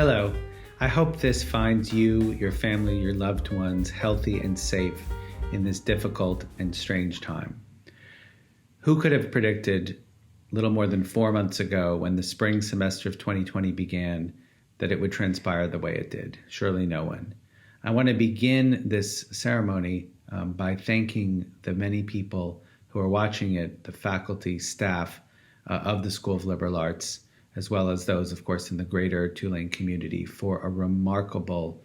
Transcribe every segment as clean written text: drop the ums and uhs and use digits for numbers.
Hello. I hope this finds you, your family, your loved ones healthy and safe in this difficult and strange time. Who could have predicted a little more than 4 months ago when the spring semester of 2020 began that it would transpire the way it did? Surely no one. I want to begin this ceremony by thanking the many people who are watching it, the faculty, staff of the School of Liberal Arts, as well as those, of course, in the greater Tulane community, for a remarkable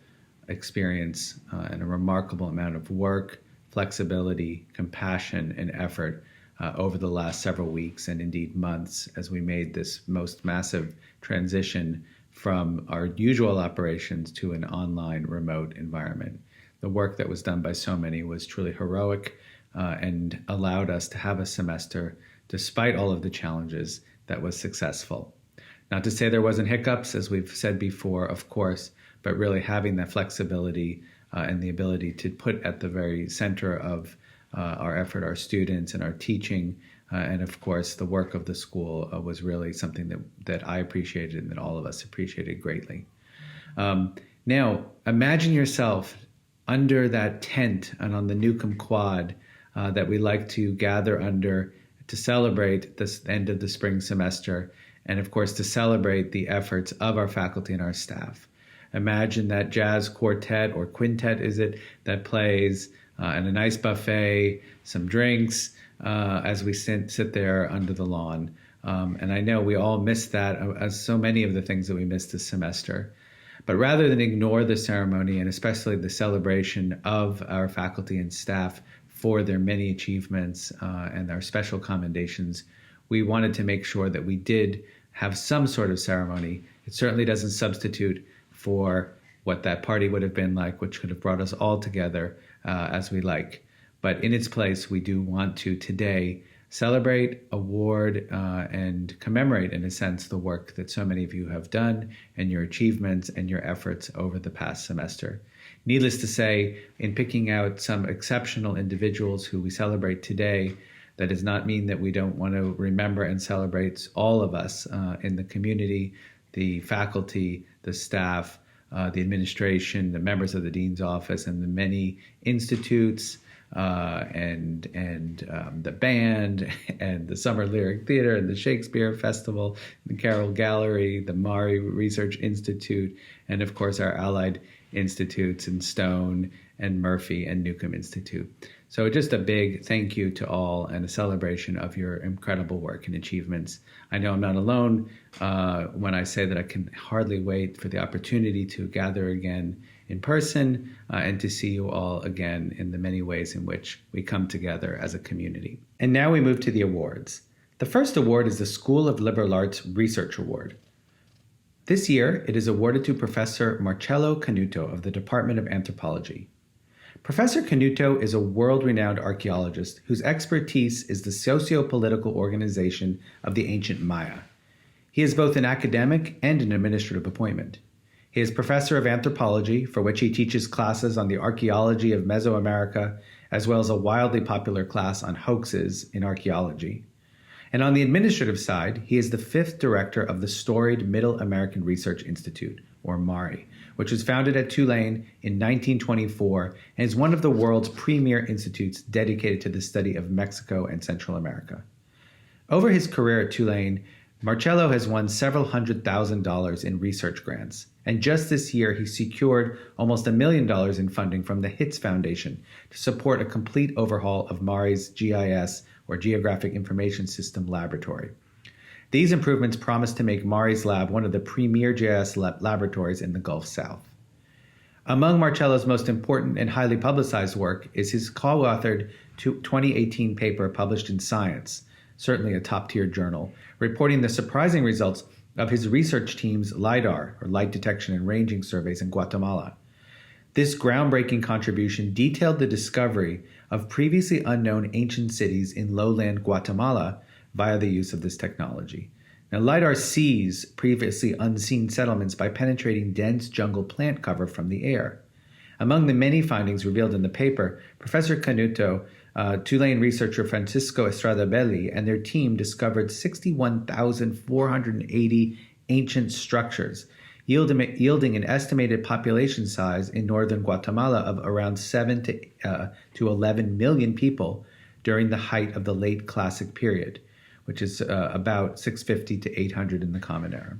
experience and a remarkable amount of work, flexibility, compassion, and effort over the last several weeks and indeed months as we made this most massive transition from our usual operations to an online remote environment. The work that was done by so many was truly heroic and allowed us to have a semester, despite all of the challenges, that was successful. Not to say there wasn't hiccups, as we've said before, of course, but really having that flexibility and the ability to put at the very center of our effort our students and our teaching, and of course the work of the school was really something that I appreciated and that all of us appreciated greatly. Now, imagine yourself under that tent and on the Newcomb Quad that we like to gather under to celebrate this end of the spring semester, and of course to celebrate the efforts of our faculty and our staff. Imagine that jazz quartet or quintet, is it, that plays and a nice buffet, some drinks as we sit there under the lawn. And I know we all miss that, as so many of the things that we missed this semester. But rather than ignore the ceremony and especially the celebration of our faculty and staff for their many achievements and our special commendations, we wanted to make sure that we did have some sort of ceremony. It certainly doesn't substitute for what that party would have been like, which could have brought us all together as we like. But in its place, we do want to today celebrate, award, and commemorate, in a sense, the work that so many of you have done and your achievements and your efforts over the past semester. Needless to say, in picking out some exceptional individuals who we celebrate today, that does not mean that we don't want to remember and celebrate all of us in the community, the faculty, the staff, the administration, the members of the Dean's Office, and the many institutes, and the band, and the Summer Lyric Theater, and the Shakespeare Festival, the Carroll Gallery, the Mari Research Institute, and of course our allied institutes in Stone and Murphy and Newcomb Institute. So just a big thank you to all and a celebration of your incredible work and achievements. I know I'm not alone when I say that I can hardly wait for the opportunity to gather again in person and to see you all again in the many ways in which we come together as a community. And now we move to the awards. The first award is the School of Liberal Arts Research Award. This year, it is awarded to Professor Marcello Canuto of the Department of Anthropology. Professor Canuto is a world-renowned archaeologist whose expertise is the socio-political organization of the ancient Maya. He is both an academic and an administrative appointment. He is professor of anthropology, for which he teaches classes on the archaeology of Mesoamerica, as well as a wildly popular class on hoaxes in archaeology. And on the administrative side, he is the 5th director of the storied Middle American Research Institute, or MARI, which was founded at Tulane in 1924 and is one of the world's premier institutes dedicated to the study of Mexico and Central America. Over his career at Tulane, Marcello has won several $100,000 in research grants, and just this year he secured almost $1 million in funding from the HITS Foundation to support a complete overhaul of MARI's GIS, or Geographic Information System, laboratory. These improvements promise to make MARI's lab one of the premier GIS laboratories in the Gulf South. Among Marcello's most important and highly publicized work is his co-authored 2018 paper published in Science, certainly a top-tier journal, reporting the surprising results of his research team's LIDAR, or Light Detection and Ranging surveys in Guatemala. This groundbreaking contribution detailed the discovery of previously unknown ancient cities in lowland Guatemala via the use of this technology. Now, LIDAR sees previously unseen settlements by penetrating dense jungle plant cover from the air. Among the many findings revealed in the paper, Professor Canuto, Tulane researcher Francisco Estradabelli, and their team discovered 61,480 ancient structures, yielding an estimated population size in northern Guatemala of around 7 to 11 million people during the height of the late Classic period, which is about 650 to 800 in the Common Era.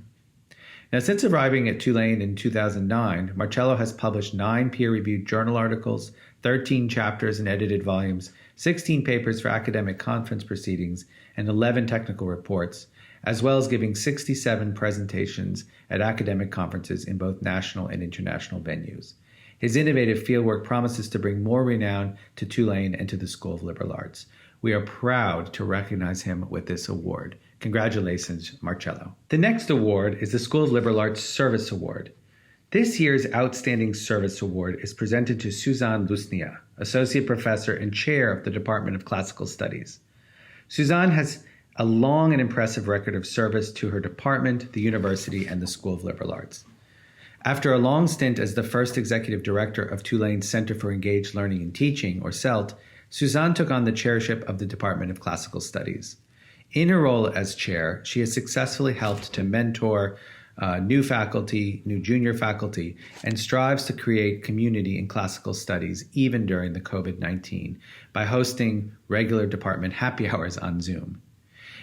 Now, since arriving at Tulane in 2009, Marcello has published 9 peer-reviewed journal articles, 13 chapters and edited volumes, 16 papers for academic conference proceedings, and 11 technical reports, as well as giving 67 presentations at academic conferences in both national and international venues. His innovative fieldwork promises to bring more renown to Tulane and to the School of Liberal Arts. We are proud to recognize him with this award. Congratulations, Marcello. The next award is the School of Liberal Arts Service Award. This year's Outstanding Service Award is presented to Suzanne Lusnia, Associate Professor and Chair of the Department of Classical Studies. Suzanne has a long and impressive record of service to her department, the university, and the School of Liberal Arts. After a long stint as the first executive director of Tulane's Center for Engaged Learning and Teaching, or CELT, Suzanne took on the chairship of the Department of Classical Studies. In her role as chair, she has successfully helped to mentor new faculty, new junior faculty, and strives to create community in classical studies even during the COVID-19 by hosting regular department happy hours on Zoom.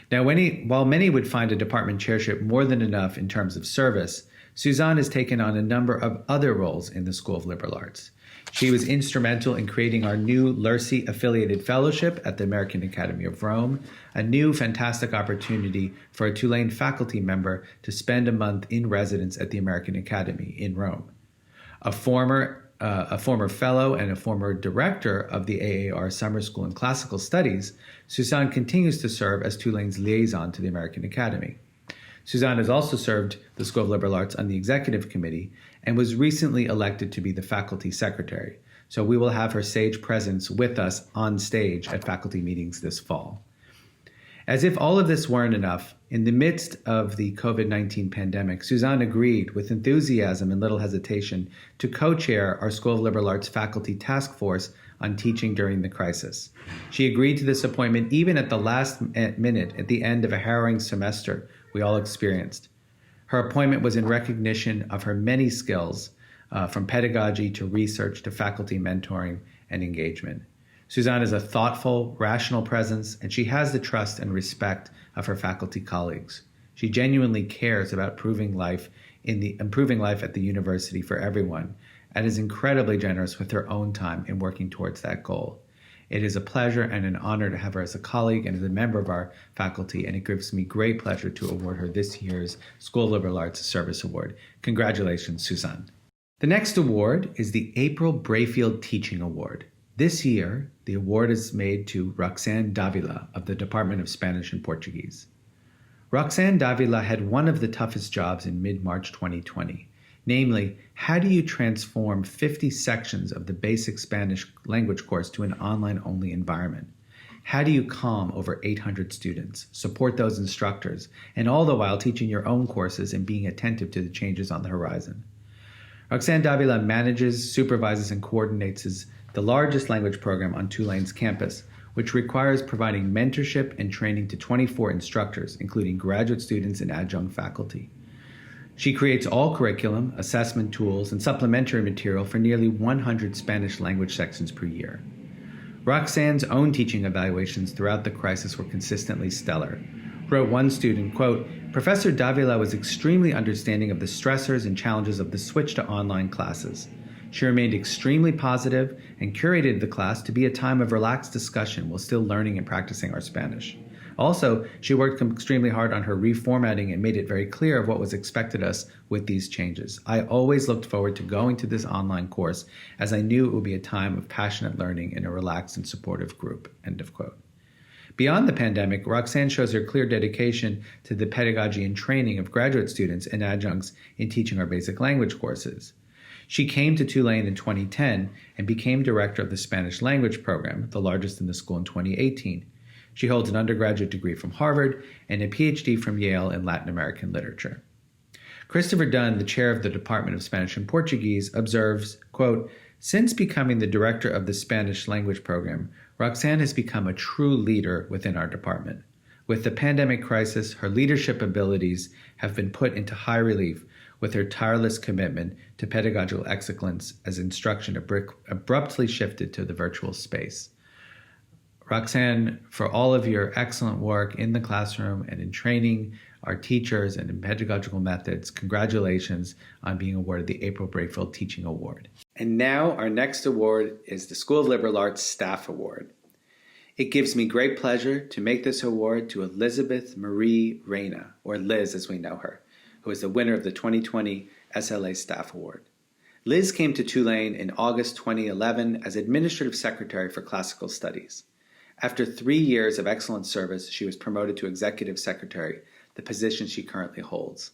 Now, while many would find a department chairship more than enough in terms of service, Suzanne has taken on a number of other roles in the School of Liberal Arts. She was instrumental in creating our new LERC-affiliated fellowship at the American Academy of Rome, a new fantastic opportunity for a Tulane faculty member to spend a month in residence at the American Academy in Rome. A former fellow and a former director of the AAR Summer School in Classical Studies, Suzanne continues to serve as Tulane's liaison to the American Academy. Suzanne has also served the School of Liberal Arts on the executive committee and was recently elected to be the faculty secretary. So we will have her sage presence with us on stage at faculty meetings this fall. As if all of this weren't enough, in the midst of the COVID-19 pandemic, Suzanne agreed with enthusiasm and little hesitation to co-chair our School of Liberal Arts faculty task force on teaching during the crisis. She agreed to this appointment even at the last minute at the end of a harrowing semester we all experienced. Her appointment was in recognition of her many skills, from pedagogy to research to faculty mentoring and engagement. Suzanne is a thoughtful, rational presence, and she has the trust and respect of her faculty colleagues. She genuinely cares about improving life at the university for everyone, and is incredibly generous with her own time in working towards that goal. It is a pleasure and an honor to have her as a colleague and as a member of our faculty, and it gives me great pleasure to award her this year's School of Liberal Arts Service Award. Congratulations, Suzanne. The next award is the April Brayfield Teaching Award. This year, the award is made to Roxanne Davila of the Department of Spanish and Portuguese. Roxanne Davila had one of the toughest jobs in mid-March 2020. Namely, how do you transform 50 sections of the basic Spanish language course to an online-only environment? How do you calm over 800 students, support those instructors, and all the while teaching your own courses and being attentive to the changes on the horizon? Roxanne Davila manages, supervises, and coordinates the largest language program on Tulane's campus, which requires providing mentorship and training to 24 instructors, including graduate students and adjunct faculty. She creates all curriculum, assessment tools, and supplementary material for nearly 100 Spanish language sections per year. Roxanne's own teaching evaluations throughout the crisis were consistently stellar. Wrote one student, quote, "Professor Davila was extremely understanding of the stressors and challenges of the switch to online classes. She remained extremely positive and curated the class to be a time of relaxed discussion while still learning and practicing our Spanish. Also, she worked extremely hard on her reformatting and made it very clear of what was expected of us with these changes. I always looked forward to going to this online course as I knew it would be a time of passionate learning in a relaxed and supportive group," end of quote. Beyond the pandemic, Roxanne shows her clear dedication to the pedagogy and training of graduate students and adjuncts in teaching our basic language courses. She came to Tulane in 2010 and became director of the Spanish language program, the largest in the school, in 2018. She holds an undergraduate degree from Harvard and a PhD from Yale in Latin American literature. Christopher Dunn, the chair of the Department of Spanish and Portuguese, observes, quote, "Since becoming the director of the Spanish language program, Roxanne has become a true leader within our department. With the pandemic crisis, her leadership abilities have been put into high relief, with her tireless commitment to pedagogical excellence as instruction abruptly shifted to the virtual space. Roxanne, for all of your excellent work in the classroom and in training our teachers and in pedagogical methods, congratulations on being awarded the April Brakefield Teaching Award. And now our next award is the School of Liberal Arts Staff Award. It gives me great pleasure to make this award to Elizabeth Marie Reyna, or Liz as we know her, who is the winner of the 2020 SLA Staff Award. Liz came to Tulane in August 2011 as Administrative Secretary for Classical Studies. After 3 years of excellent service, she was promoted to Executive Secretary, the position she currently holds.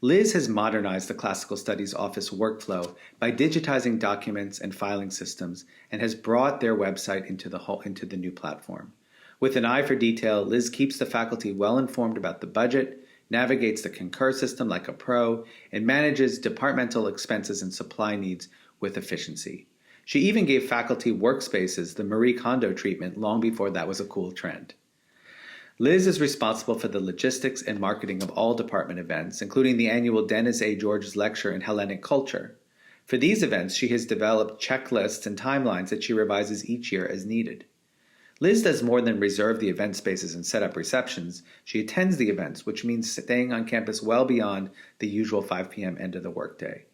Liz has modernized the Classical Studies Office workflow by digitizing documents and filing systems and has brought their website into the new platform. With an eye for detail, Liz keeps the faculty well informed about the budget, navigates the Concur system like a pro, and manages departmental expenses and supply needs with efficiency. She even gave faculty workspaces the Marie Kondo treatment long before that was a cool trend. Liz is responsible for the logistics and marketing of all department events, including the annual Dennis A. George's Lecture in Hellenic Culture. For these events, she has developed checklists and timelines that she revises each year as needed. Liz does more than reserve the event spaces and set up receptions. She attends the events, which means staying on campus well beyond the usual 5 p.m. end of the workday.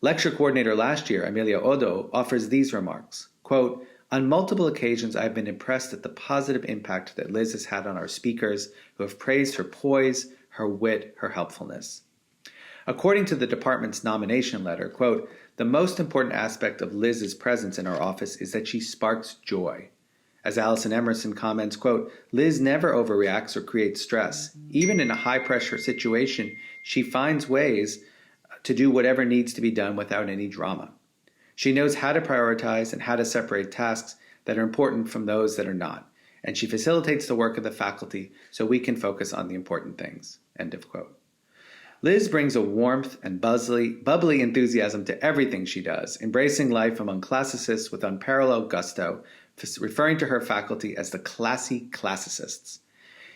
Lecture coordinator last year, Amelia Odo, offers these remarks, quote, "On multiple occasions, I've been impressed at the positive impact that Liz has had on our speakers, who have praised her poise, her wit, her helpfulness." According to the department's nomination letter, quote, "The most important aspect of Liz's presence in our office is that she sparks joy." As Allison Emerson comments, quote, "Liz never overreacts or creates stress. Even in a high-pressure situation, she finds ways to do whatever needs to be done without any drama. She knows how to prioritize and how to separate tasks that are important from those that are not, and she facilitates the work of the faculty so we can focus on the important things." End of quote. Liz brings a warmth and bubbly enthusiasm to everything she does, embracing life among classicists with unparalleled gusto, referring to her faculty as the classy classicists.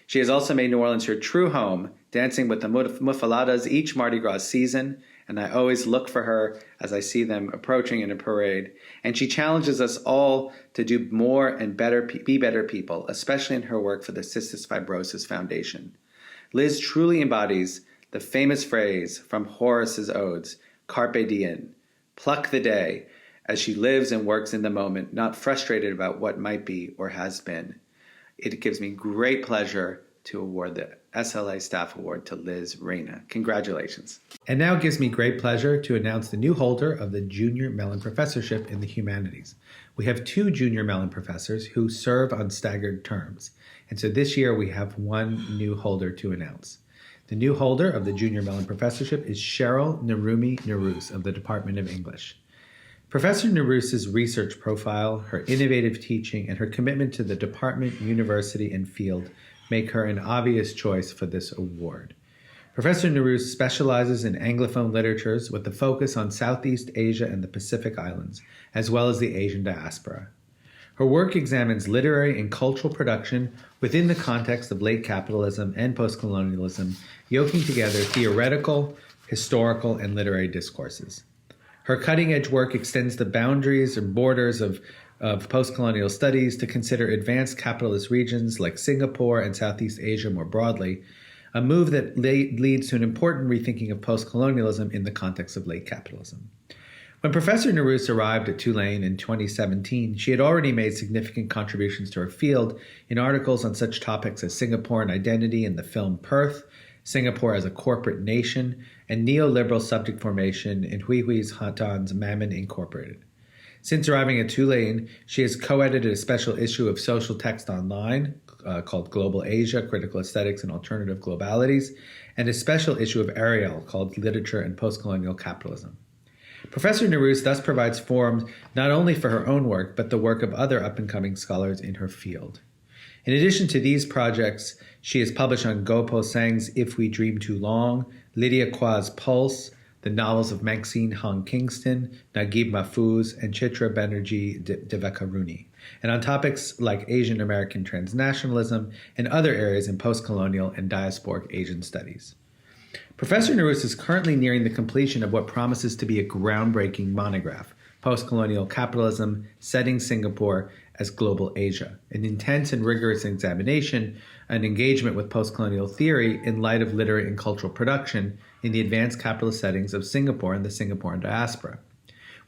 She has also made New Orleans her true home, dancing with the Mufaladas each Mardi Gras season, and I always look for her as I see them approaching in a parade. And she challenges us all to do more and be better people, especially in her work for the Cystic Fibrosis Foundation. Liz truly embodies the famous phrase from Horace's Odes, "Carpe diem," pluck the day, as she lives and works in the moment, not frustrated about what might be or has been. It gives me great pleasure to award the SLA Staff Award to Liz Reyna. Congratulations. And now it gives me great pleasure to announce the new holder of the Junior Mellon Professorship in the Humanities. We have 2 Junior Mellon professors who serve on staggered terms, and so this year we have one new holder to announce. The new holder of the Junior Mellon Professorship is Cheryl Narumi Narus of the Department of English. Professor Narus's research profile, her innovative teaching, and her commitment to the department, university, and field make her an obvious choice for this award. Professor Narus specializes in Anglophone literatures with a focus on Southeast Asia and the Pacific Islands, as well as the Asian diaspora. Her work examines literary and cultural production within the context of late capitalism and postcolonialism, yoking together theoretical, historical, and literary discourses. Her cutting-edge work extends the boundaries and borders of postcolonial studies to consider advanced capitalist regions like Singapore and Southeast Asia more broadly, a move that leads to an important rethinking of postcolonialism in the context of late capitalism. When Professor Narus arrived at Tulane in 2017, she had already made significant contributions to her field in articles on such topics as Singapore and identity in the film Perth, Singapore as a corporate nation, and neoliberal subject formation in Hui Hui's Hatan's Mammon Incorporated. Since arriving at Tulane, she has co-edited a special issue of Social Text Online called Global Asia, Critical Aesthetics and Alternative Globalities, and a special issue of Ariel called Literature and Postcolonial Capitalism. Professor Narus thus provides forums not only for her own work, but the work of other up-and-coming scholars in her field. In addition to these projects, she has published on Gopo Sang's If We Dream Too Long, Lydia Kwa's Pulse, the novels of Maxine Hong Kingston, Naguib Mahfouz, and Chitra Banerjee Divakaruni, and on topics like Asian American transnationalism and other areas in postcolonial and diasporic Asian studies. Professor Narus is currently nearing the completion of what promises to be a groundbreaking monograph, Post-Colonial Capitalism, Setting Singapore as Global Asia, an intense and rigorous examination and engagement with post-colonial theory in light of literary and cultural production in the advanced capitalist settings of Singapore and the Singaporean diaspora.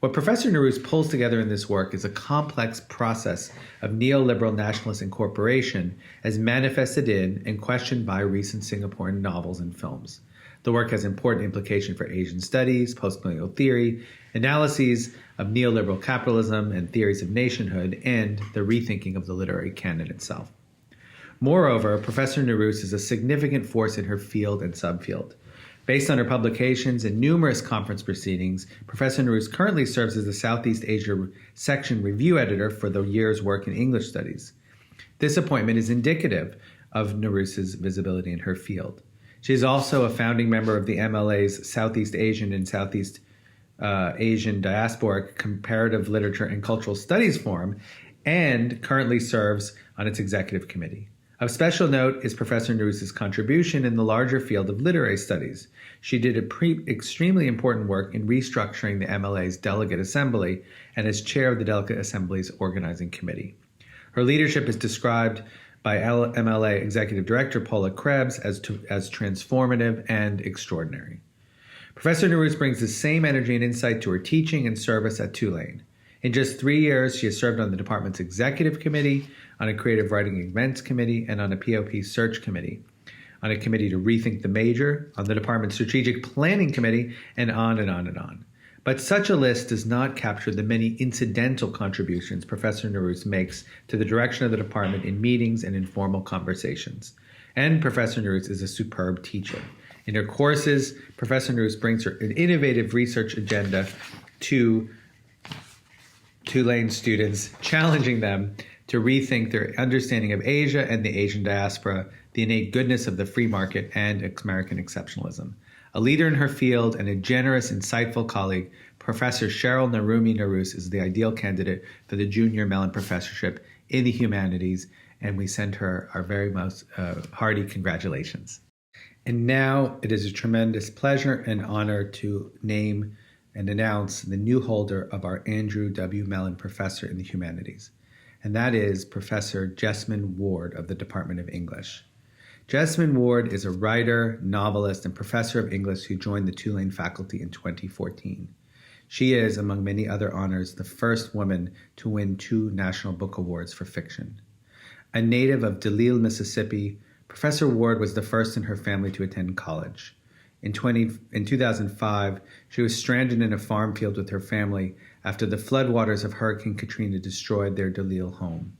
What Professor Narus pulls together in this work is a complex process of neoliberal nationalist incorporation as manifested in and questioned by recent Singaporean novels and films. The work has important implications for Asian studies, post-colonial theory, analyses of neoliberal capitalism and theories of nationhood, and the rethinking of the literary canon itself. Moreover, Professor Narus is a significant force in her field and subfield. Based on her publications and numerous conference proceedings, Professor Narus currently serves as the Southeast Asia Section Review Editor for the year's work in English Studies. This appointment is indicative of Narus's visibility in her field. She is also a founding member of the MLA's Southeast Asian and Southeast Asian Diasporic Comparative Literature and Cultural Studies Forum, and currently serves on its executive committee. Of special note is Professor Narus's contribution in the larger field of literary studies. She did extremely important work in restructuring the MLA's Delegate Assembly and as chair of the Delegate Assembly's organizing committee. Her leadership is described by MLA Executive Director Paula Krebs as transformative and extraordinary. Professor Narus brings the same energy and insight to her teaching and service at Tulane. In just 3 years, she has served on the department's executive committee, on a creative writing events committee, and on a POP search committee, on a committee to rethink the major, on the department's strategic planning committee, and on and on and on. But such a list does not capture the many incidental contributions Professor Narus makes to the direction of the department in meetings and informal conversations. And Professor Narus is a superb teacher. In her courses, Professor Narus brings an innovative research agenda to Tulane students, challenging them to rethink their understanding of Asia and the Asian diaspora, the innate goodness of the free market, and American exceptionalism. A leader in her field and a generous, insightful colleague, Professor Cheryl Narumi Narus is the ideal candidate for the Junior Mellon Professorship in the Humanities, and we send her our very most hearty congratulations. And now it is a tremendous pleasure and honor to name and announce the new holder of our Andrew W. Mellon Professor in the Humanities, and that is Professor Jessamine Ward of the Department of English. Jessamine Ward is a writer, novelist, and professor of English who joined the Tulane faculty in 2014. She is, among many other honors, the first woman to win 2 National Book Awards for fiction. A native of DeLisle, Mississippi, Professor Ward was the first in her family to attend college. In 2005, she was stranded in a farm field with her family after the floodwaters of Hurricane Katrina destroyed their DeLisle home.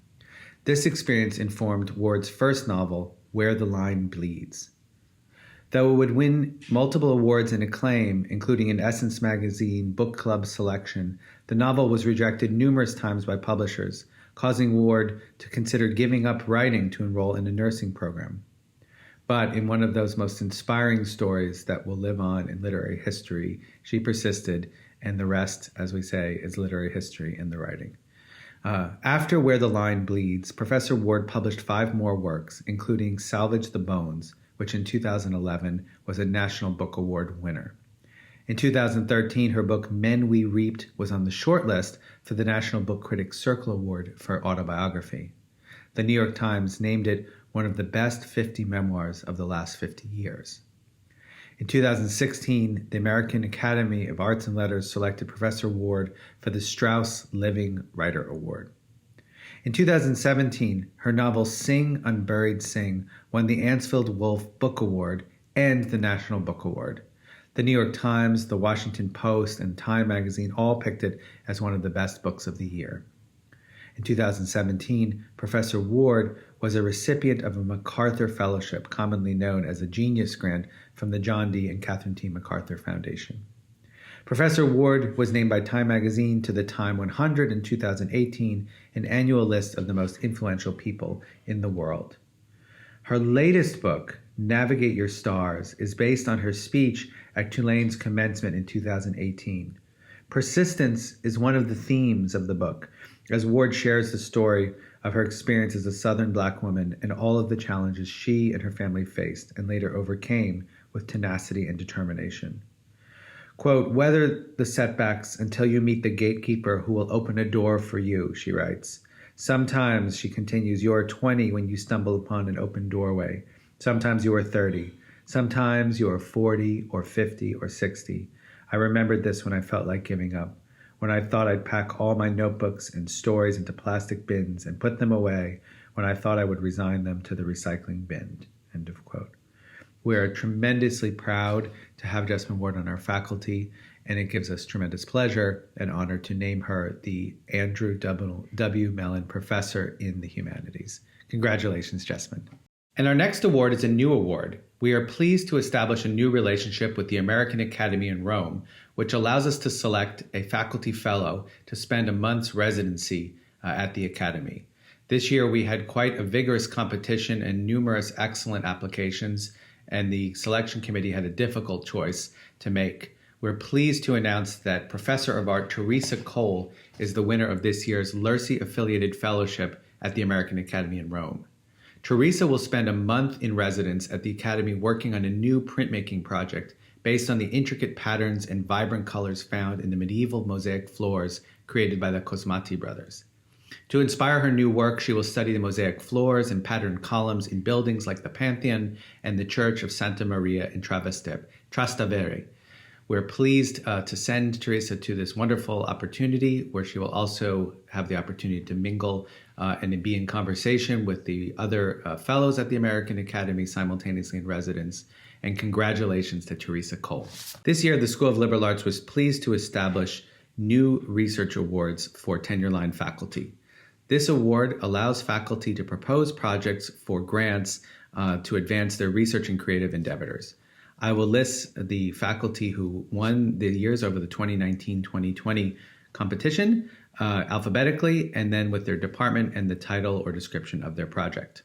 This experience informed Ward's first novel, Where the Line Bleeds. Though it would win multiple awards and acclaim, including an Essence magazine book club selection, the novel was rejected numerous times by publishers, causing Ward to consider giving up writing to enroll in a nursing program. But in one of those most inspiring stories that will live on in literary history, she persisted, and the rest, as we say, is literary history in the writing. After Where the Line Bleeds, Professor Ward published 5 more works, including Salvage the Bones, which in 2011 was a National Book Award winner. In 2013, her book Men We Reaped was on the shortlist for the National Book Critics Circle Award for autobiography. The New York Times named it one of the best 50 memoirs of the last 50 years. In 2016, the American Academy of Arts and Letters selected Professor Ward for the Strauss Living Writer Award. In 2017, her novel Sing, Unburied Sing won the Ansfield Wolf Book Award and the National Book Award. The New York Times, the Washington Post, and Time magazine all picked it as one of the best books of the year. In 2017, Professor Ward was a recipient of a MacArthur Fellowship, commonly known as a Genius Grant from the John D. and Catherine T. MacArthur Foundation. Professor Ward was named by Time magazine to the Time 100 in 2018, an annual list of the most influential people in the world. Her latest book, Navigate Your Stars, is based on her speech at Tulane's commencement in 2018. Persistence is one of the themes of the book, as Ward shares the story of her experience as a Southern Black woman and all of the challenges she and her family faced and later overcame with tenacity and determination. Quote, "Weather the setbacks until you meet the gatekeeper who will open a door for you," she writes. "Sometimes," she continues, "you are 20 when you stumble upon an open doorway. Sometimes you are 30. Sometimes you are 40 or 50 or 60. I remembered this when I felt like giving up, when I thought I'd pack all my notebooks and stories into plastic bins and put them away, when I thought I would resign them to the recycling bin." End of quote. We are tremendously proud to have Jessamine Ward on our faculty, and it gives us tremendous pleasure and honor to name her the Andrew W. Mellon Professor in the Humanities. Congratulations, Jessamine. And our next award is a new award. We are pleased to establish a new relationship with the American Academy in Rome, which allows us to select a faculty fellow to spend a month's residency at the Academy. This year, we had quite a vigorous competition and numerous excellent applications, and the selection committee had a difficult choice to make. We're pleased to announce that Professor of Art Teresa Cole is the winner of this year's Lurcy-affiliated fellowship at the American Academy in Rome. Teresa will spend a month in residence at the Academy working on a new printmaking project based on the intricate patterns and vibrant colors found in the medieval mosaic floors created by the Cosmati brothers. To inspire her new work, she will study the mosaic floors and patterned columns in buildings like the Pantheon and the Church of Santa Maria in Trastevere. We're pleased to send Teresa to this wonderful opportunity where she will also have the opportunity to mingle and be in conversation with the other fellows at the American Academy simultaneously in residence. And congratulations to Teresa Cole. This year, the School of Liberal Arts was pleased to establish new research awards for tenure-line faculty. This award allows faculty to propose projects for grants to advance their research and creative endeavors. I will list the faculty who won the years over the 2019-2020 competition alphabetically, and then with their department and the title or description of their project.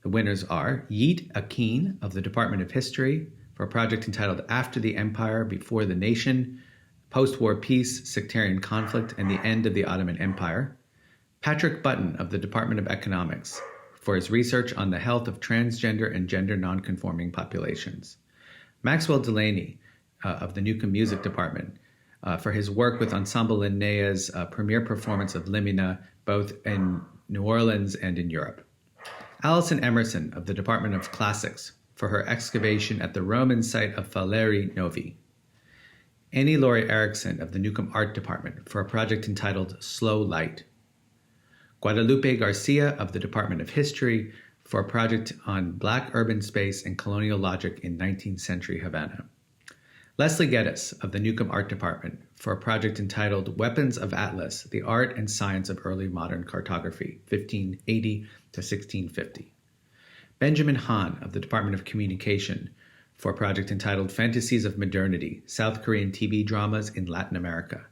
The winners are Yeet Akin of the Department of History for a project entitled After the Empire, Before the Nation, Post-War Peace, Sectarian Conflict, and the End of the Ottoman Empire. Patrick Button of the Department of Economics for his research on the health of transgender and gender nonconforming populations. Maxwell Delaney of the Newcomb Music Department for his work with Ensemble Linnea's premiere performance of Limina, both in New Orleans and in Europe. Alison Emerson of the Department of Classics for her excavation at the Roman site of Faleri Novi. Annie Laurie Erickson of the Newcomb Art Department for a project entitled Slow Light. Guadalupe Garcia of the Department of History for a project on Black urban space and colonial logic in 19th century Havana. Leslie Geddes of the Newcomb Art Department for a project entitled Weapons of Atlas, the Art and Science of Early Modern Cartography, 1580 to 1650. Benjamin Hahn of the Department of Communication for a project entitled Fantasies of Modernity, South Korean TV Dramas in Latin America.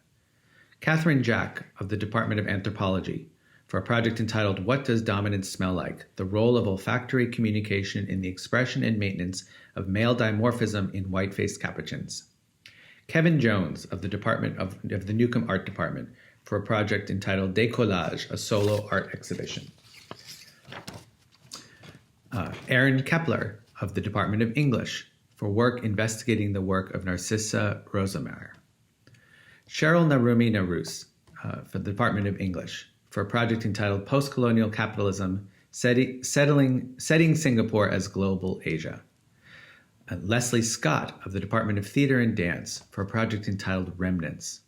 Catherine Jack of the Department of Anthropology for a project entitled What Does Dominance Smell Like? The Role of Olfactory Communication in the Expression and Maintenance of Male Dimorphism in White-Faced Capuchins. Kevin Jones of the Department of the Newcomb Art Department for a project entitled Décollage, a Solo Art Exhibition. Aaron Kepler of the Department of English for work investigating the work of Narcissa Rosemeyer. Cheryl Narumi Narus for the Department of English for a project entitled Postcolonial Capitalism, Setting Singapore as Global Asia. Leslie Scott of the Department of Theater and Dance for a project entitled Remnants.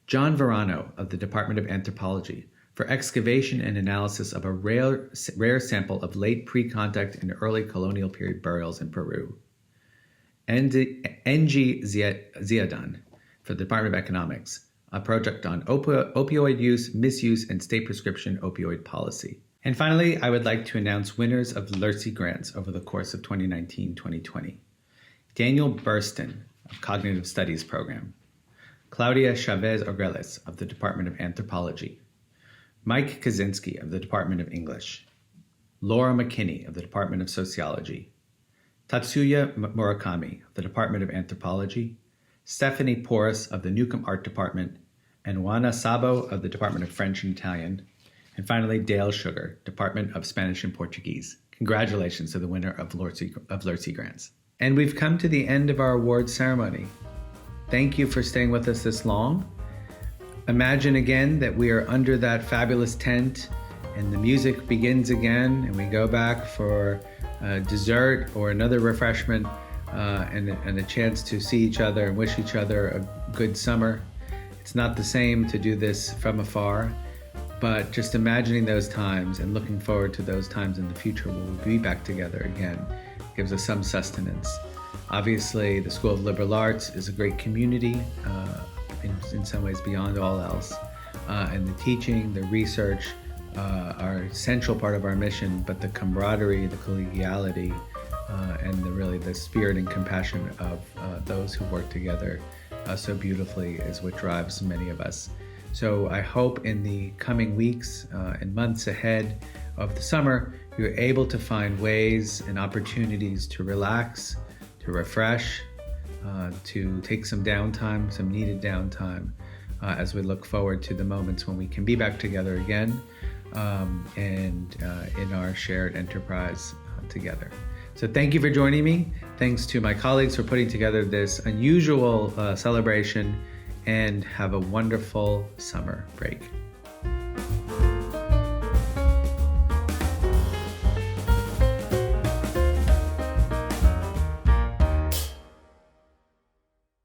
John Verano of the Department of Anthropology for excavation and analysis of a rare sample of late pre-contact and early colonial period burials in Peru. Engi Ziadan for the Department of Economics, a project on opioid use, misuse, and state prescription opioid policy. And finally, I would like to announce winners of Lurcy grants over the course of 2019-2020. Daniel Burston of Cognitive Studies Program. Claudia Chavez Orgeles of the Department of Anthropology. Mike Kaczynski of the Department of English. Laura McKinney of the Department of Sociology. Tatsuya Murakami of the Department of Anthropology. Stephanie Porras of the Newcomb Art Department, and Juana Sabo of the Department of French and Italian, and finally Dale Sugar, Department of Spanish and Portuguese. Congratulations to the winner of Lurcy grants. And we've come to the end of our awards ceremony. Thank you for staying with us this long. Imagine again that we are under that fabulous tent and the music begins again and we go back for dessert or another refreshment and a chance to see each other and wish each other a good summer. It's not the same to do this from afar, but just imagining those times and looking forward to those times in the future where we'll be back together again gives us some sustenance. Obviously, the School of Liberal Arts is a great community, in some ways beyond all else. And the teaching, the research are a central part of our mission, but the camaraderie, the collegiality, and really the spirit and compassion of those who work together so beautifully is what drives many of us. So I hope in the coming weeks and months ahead of the summer, you're able to find ways and opportunities to relax, to refresh, to take some downtime, some needed downtime, as we look forward to the moments when we can be back together again and in our shared enterprise together. So thank you for joining me. Thanks to my colleagues for putting together this unusual celebration, and have a wonderful summer break.